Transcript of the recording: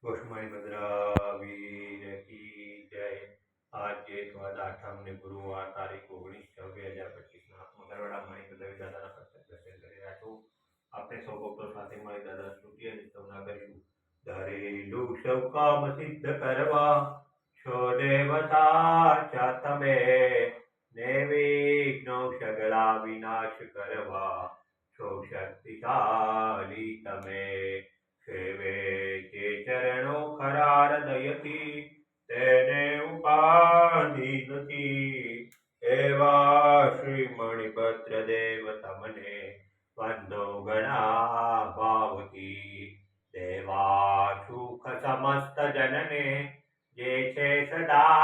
ગોઠમણી ભદ્રા વીર કી જય। આજે વદ આઠમ ને ગુરુવાર તારીખ 19/6/2025 મંગળવારના મણિપુર દાદાના પ્રત્યક્ષ દર્શન કરી રહ્યા છો। આપણે સૌ ભક્તો સાથે મળી દાદા સ્તુતિ અને સ્તવના કરીશું। ધરેલું સૌ કામ સિદ્ધ કરવા છો દેવતા તમે, ને વિઘ્નો સગળા વિનાશ કરવા છો શક્તિશાળી તમે। સેવે જે ચરણો ખરા હૃદયથી તેને ઉપાધિ નથી, એવા શ્રી મણિભદ્ર દેવ તમને વંદો ઘણા ભાવથી। દેવા સુખ સમસ્ત જનને જે છે સદા